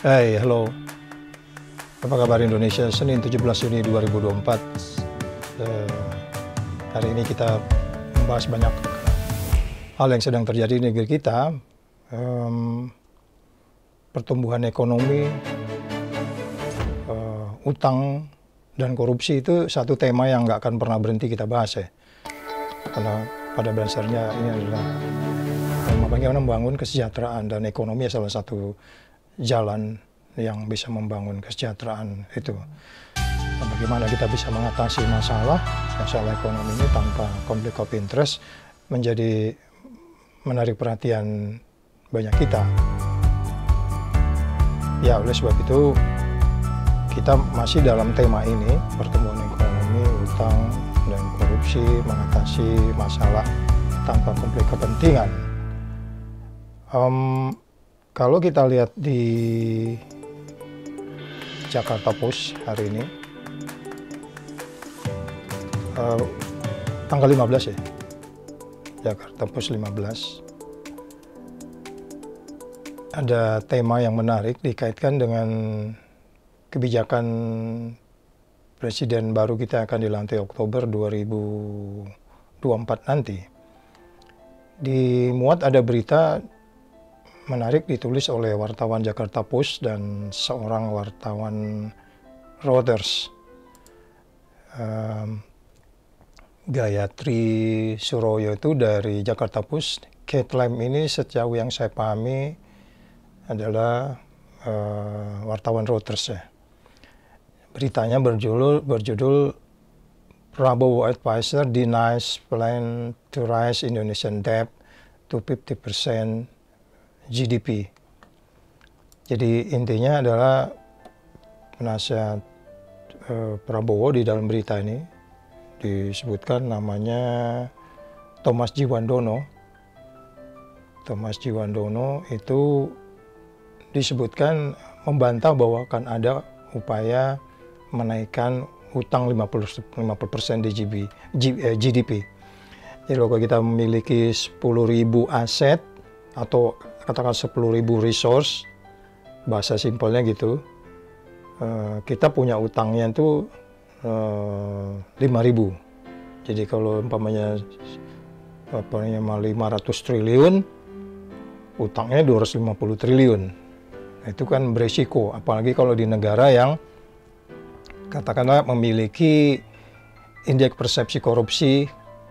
Hai, halo. Apa kabar Indonesia? Senin 17 Juni 2024. Eh, Hari ini kita membahas banyak hal yang sedang terjadi di negeri kita. Pertumbuhan ekonomi, utang, dan korupsi itu satu tema yang nggak akan pernah berhenti kita bahas ya. Karena pada dasarnya ini adalah bagaimana membangun kesejahteraan, dan ekonomi salah satu jalan yang bisa membangun kesejahteraan itu. Dan bagaimana kita bisa mengatasi masalah ekonomi ini tanpa konflik of interest menjadi menarik perhatian banyak kita. Ya, oleh sebab itu kita masih dalam tema ini, pertumbuhan ekonomi, utang, dan korupsi, mengatasi masalah tanpa konflik kepentingan. Kalau kita lihat di Jakarta Post hari ini, tanggal 15 ya, Jakarta Post 15, ada tema yang menarik dikaitkan dengan kebijakan Presiden baru kita akan dilantik Oktober 2024 nanti. Dimuat ada berita menarik ditulis oleh wartawan Jakarta Post dan seorang wartawan Reuters, Gayatri Suroyo itu dari Jakarta Post. Kate Lam ini sejauh yang saya pahami adalah wartawan Reuters ya. Beritanya berjudul Prabowo Advisor denies plan to raise Indonesian debt to 50% GDP. Jadi intinya adalah penasihat Prabowo di dalam berita ini disebutkan namanya Thomas Jiwandono. Thomas Jiwandono itu disebutkan membantah bahwa akan ada upaya menaikkan utang 50% di GDP. Jadi kalau kita memiliki 10.000 aset atau katakan 10.000 resource, bahasa simpelnya gitu, kita punya utangnya itu 5.000. Jadi kalau umpamanya 500 triliun, utangnya 250 triliun. Itu kan beresiko, apalagi kalau di negara yang katakanlah memiliki indeks persepsi korupsi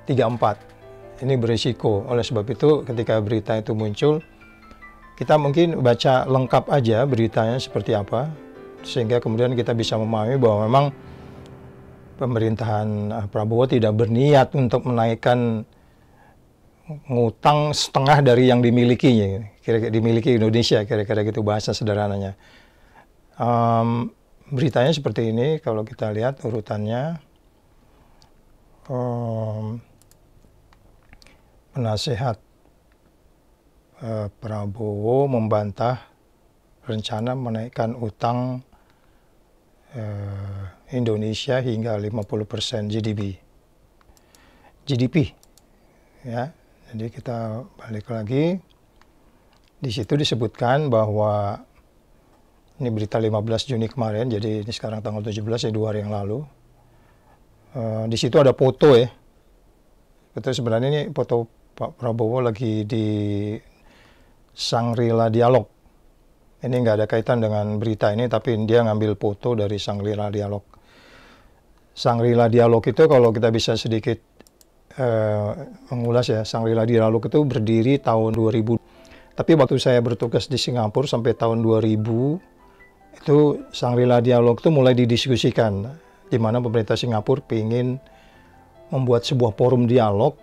34. Ini beresiko. Oleh sebab itu ketika berita itu muncul, kita mungkin baca lengkap aja beritanya seperti apa, sehingga kemudian kita bisa memahami bahwa memang pemerintahan Prabowo tidak berniat untuk menaikkan ngutang setengah dari yang dimilikinya, kira-kira dimiliki Indonesia, kira-kira gitu bahasa sederhananya. Beritanya seperti ini, kalau kita lihat urutannya, penasehat Prabowo membantah rencana menaikkan utang Indonesia hingga 50% GDP ya. Jadi kita balik lagi, di situ disebutkan bahwa ini berita 15 Juni kemarin, jadi ini sekarang tanggal 17 ya, 2 hari yang lalu. Di situ ada foto ya. Betul, sebenarnya ini foto Pak Prabowo lagi di Shangri-La Dialog. Ini nggak ada kaitan dengan berita ini, tapi dia ngambil foto dari Shangri-La Dialog. Shangri-La Dialog itu kalau kita bisa sedikit mengulas ya, Shangri-La Dialog itu berdiri tahun 2000. Tapi waktu saya bertugas di Singapura sampai tahun 2000, itu Shangri-La Dialog itu mulai didiskusikan, di mana pemerintah Singapura ingin membuat sebuah forum dialog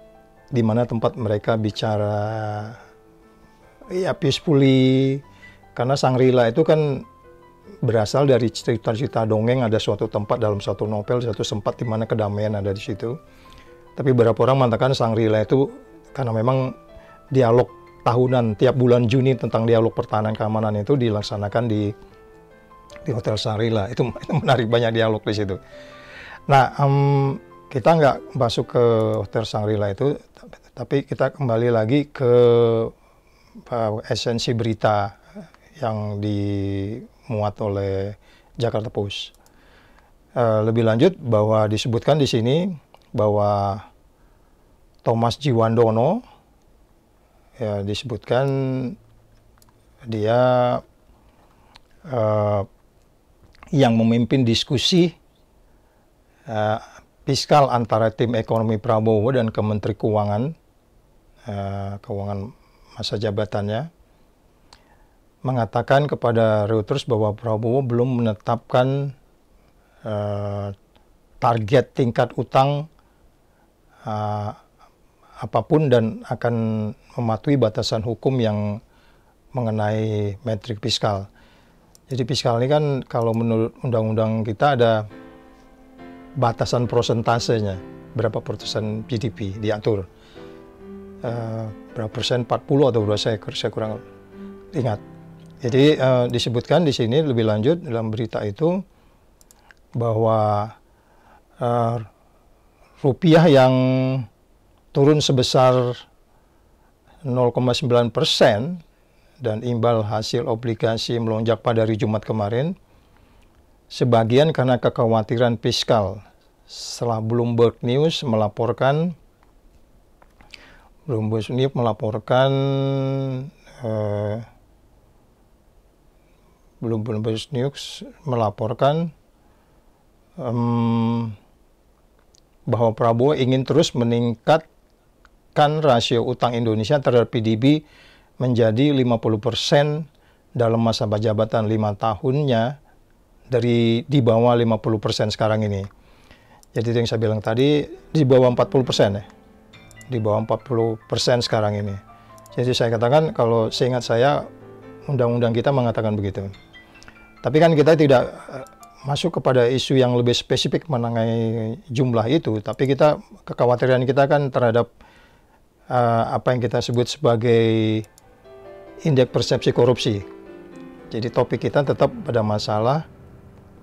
di mana tempat mereka bicara ya peacefully, karena Shangri-La itu kan berasal dari cerita-cerita dongeng, ada suatu tempat dalam suatu novel, suatu tempat di mana kedamaian ada di situ. Tapi beberapa orang mengatakan Shangri-La itu karena memang dialog tahunan tiap bulan Juni tentang dialog pertahanan keamanan itu dilaksanakan di Hotel Shangri-La. Itu menarik, banyak dialog di situ. Nah, kita nggak masuk ke Hotel Shangri-La itu, tapi kita kembali lagi ke esensi berita yang dimuat oleh Jakarta Post. Lebih lanjut bahwa disebutkan di sini bahwa Thomas Jiwandono ya disebutkan dia yang memimpin diskusi fiskal antara tim ekonomi Prabowo dan Kementeri Keuangan masa jabatannya, mengatakan kepada Reuters bahwa Prabowo belum menetapkan target tingkat utang apapun dan akan mematuhi batasan hukum yang mengenai metrik fiskal. Jadi fiskal ini kan kalau menurut undang-undang kita ada batasan prosentasenya, berapa persen GDP diatur. Berapa persen, 40 atau berapa, saya kurang ingat. Jadi disebutkan di sini lebih lanjut dalam berita itu bahwa rupiah yang turun sebesar 0,9% dan imbal hasil obligasi melonjak pada hari Jumat kemarin, sebagian karena kekhawatiran fiskal. Setelah Bloomberg News melaporkan bahwa Prabowo ingin terus meningkatkan rasio utang Indonesia terhadap PDB menjadi 50% dalam masa jabatan 5 tahunnya dari di bawah 50% sekarang ini. Jadi yang saya bilang tadi di bawah 40% ya. Di bawah 40% sekarang ini. Jadi saya katakan kalau seingat saya undang-undang kita mengatakan begitu. Tapi kan kita tidak masuk kepada isu yang lebih spesifik mengenai jumlah itu, tapi kekhawatiran kita kan terhadap apa yang kita sebut sebagai indeks persepsi korupsi. Jadi topik kita tetap pada masalah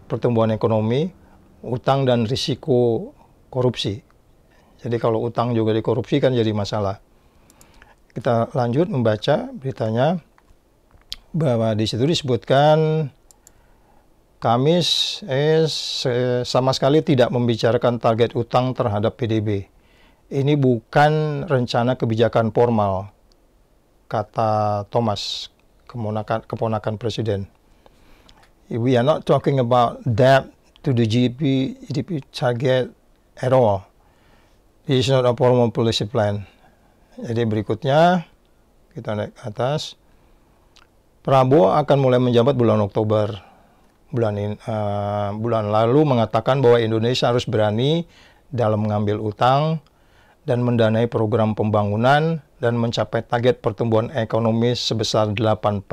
pertumbuhan ekonomi, utang dan risiko korupsi. Jadi kalau utang juga dikorupsi kan jadi masalah. Kita lanjut membaca beritanya bahwa di situ disebutkan Kamis sama sekali tidak membicarakan target utang terhadap PDB. Ini bukan rencana kebijakan formal, kata Thomas, keponakan Presiden. We are not talking about debt to the GDP target at all. This is not a formal policy plan. Jadi berikutnya, kita naik ke atas. Prabowo akan mulai menjabat bulan Oktober. Bulan lalu mengatakan bahwa Indonesia harus berani dalam mengambil utang dan mendanai program pembangunan dan mencapai target pertumbuhan ekonomi sebesar 8%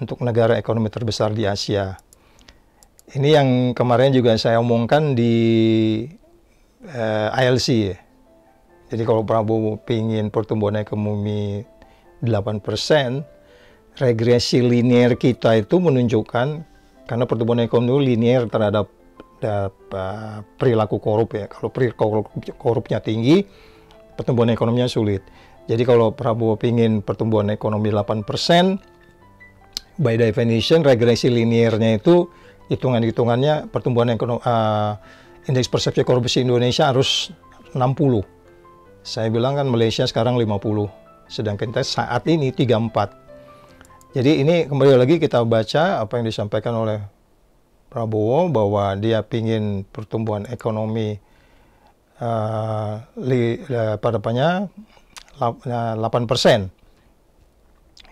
untuk negara ekonomi terbesar di Asia. Ini yang kemarin juga saya omongkan di ILC. Jadi kalau Prabowo ingin pertumbuhan ekonomi 8%, regresi linear kita itu menunjukkan karena pertumbuhan ekonomi linear terhadap perilaku korup ya. Kalau perilaku korupnya tinggi, pertumbuhan ekonominya sulit. Jadi kalau Prabowo ingin pertumbuhan ekonomi 8%, by definition regresi linearnya itu hitungannya pertumbuhan ekonomi indeks persepsi korupsi Indonesia harus 60. Saya bilang kan Malaysia sekarang 50, sedangkan kita saat ini 34. Jadi ini kembali lagi kita baca apa yang disampaikan oleh Prabowo bahwa dia ingin pertumbuhan ekonomi pada 8%.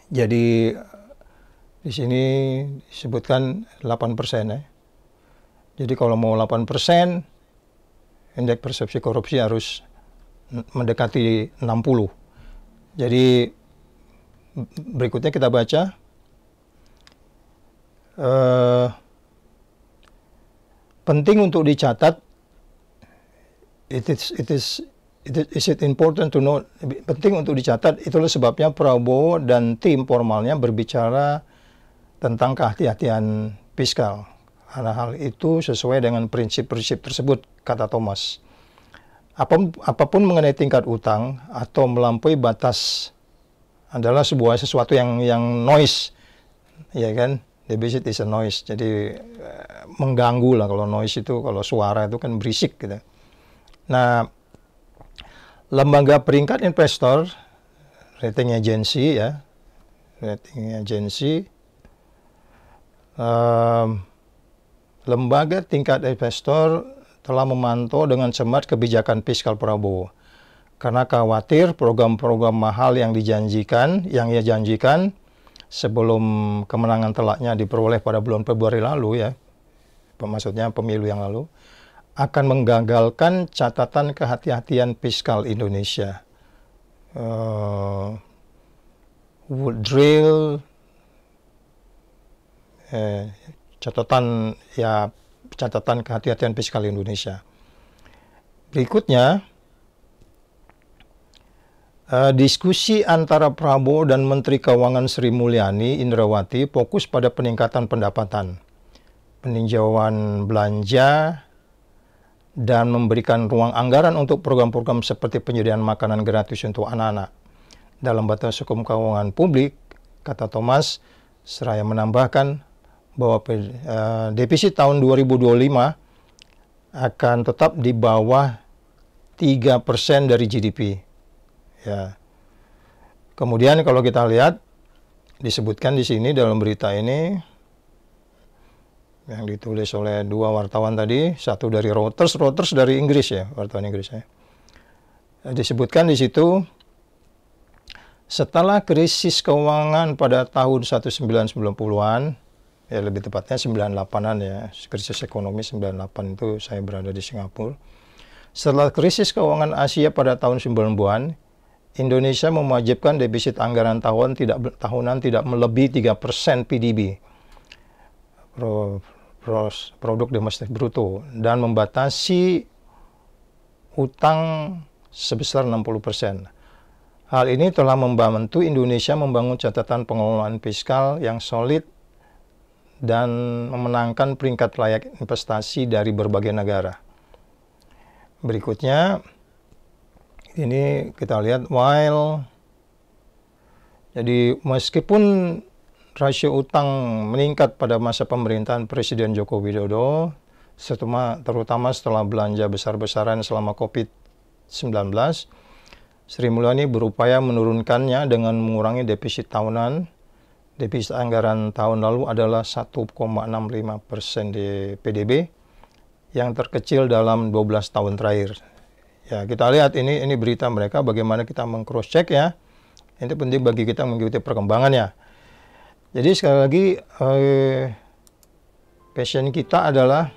Jadi di sini disebutkan 8% ya. Jadi kalau mau 8%, indeks persepsi korupsi harus mendekati 60. Jadi berikutnya kita baca. Penting untuk dicatat, is it important to know, penting untuk dicatat, itulah sebabnya Prabowo dan tim formalnya berbicara tentang kehati-hatian fiskal. Karena hal itu sesuai dengan prinsip-prinsip tersebut, kata Thomas. Apapun mengenai tingkat utang atau melampaui batas adalah sesuatu yang noise, ya kan? Defisit is a noise, jadi mengganggu lah. Kalau noise itu, kalau suara itu kan berisik gitu. Nah, lembaga peringkat investor, rating agency ya, lembaga tingkat investor telah memantau dengan cermat kebijakan fiskal Prabowo. Karena khawatir program-program mahal yang ia janjikan sebelum kemenangan telaknya diperoleh pada bulan Februari lalu ya, maksudnya pemilu yang lalu, akan menggagalkan catatan kehati-hatian fiskal Indonesia. Would drill catatan kehati-hatian fiskal Indonesia. Berikutnya, diskusi antara Prabowo dan Menteri Keuangan Sri Mulyani Indrawati fokus pada peningkatan pendapatan, peninjauan belanja, dan memberikan ruang anggaran untuk program-program seperti penyediaan makanan gratis untuk anak-anak. Dalam batas hukum keuangan publik, kata Thomas, seraya menambahkan bahwa defisit tahun 2025 akan tetap di bawah 3% dari GDP. Ya. Kemudian kalau kita lihat, disebutkan di sini dalam berita ini, yang ditulis oleh dua wartawan tadi, satu dari Reuters dari Inggris ya, wartawan Inggris ya. Disebutkan di situ, setelah krisis keuangan pada tahun 1990-an, ya lebih tepatnya 98-an ya, krisis ekonomi 98 itu saya berada di Singapura. Setelah krisis keuangan Asia pada tahun 90-an, Indonesia mewajibkan defisit anggaran tahunan tidak melebihi 3% PDB. Produk domestik bruto, dan membatasi utang sebesar 60%. Hal ini telah membantu Indonesia membangun catatan pengelolaan fiskal yang solid dan memenangkan peringkat layak investasi dari berbagai negara. Berikutnya, ini kita lihat jadi meskipun rasio utang meningkat pada masa pemerintahan Presiden Joko Widodo, terutama setelah belanja besar-besaran selama COVID-19, Sri Mulyani berupaya menurunkannya dengan mengurangi defisit tahunan. Defisit anggaran tahun lalu adalah 1,65% di PDB, yang terkecil dalam 12 tahun terakhir. Ya, kita lihat ini berita mereka, bagaimana kita meng-cross check ya. Ini penting bagi kita mengikuti perkembangannya. Jadi sekali lagi, passion kita adalah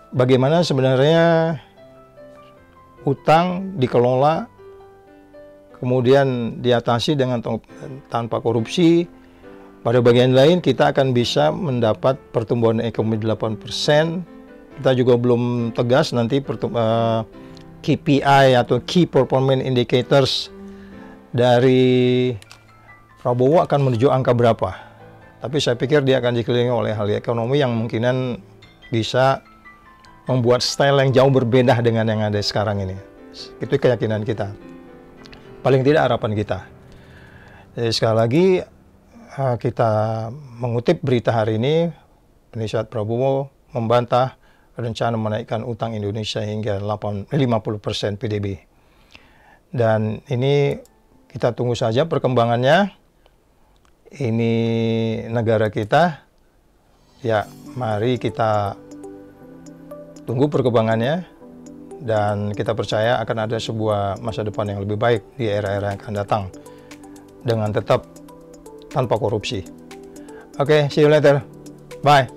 bagaimana sebenarnya utang dikelola, kemudian diatasi dengan tanpa korupsi. Pada bagian lain kita akan bisa mendapat pertumbuhan ekonomi 8%. Kita juga belum tegas nanti KPI atau Key Performance Indicators dari Prabowo akan menuju angka berapa. Tapi saya pikir dia akan dikelilingi oleh hal ekonomi yang mungkinan bisa membuat style yang jauh berbeda dengan yang ada sekarang ini. Itu keyakinan kita. Paling tidak harapan kita. Jadi sekali lagi, kita mengutip berita hari ini, penasihat Prabowo membantah rencana menaikkan utang Indonesia hingga 50% PDB. Dan ini kita tunggu saja perkembangannya. Ini negara kita, ya mari kita tunggu perkembangannya, dan kita percaya akan ada sebuah masa depan yang lebih baik di era-era yang akan datang, dengan tetap tanpa korupsi. Oke, see you later. Bye.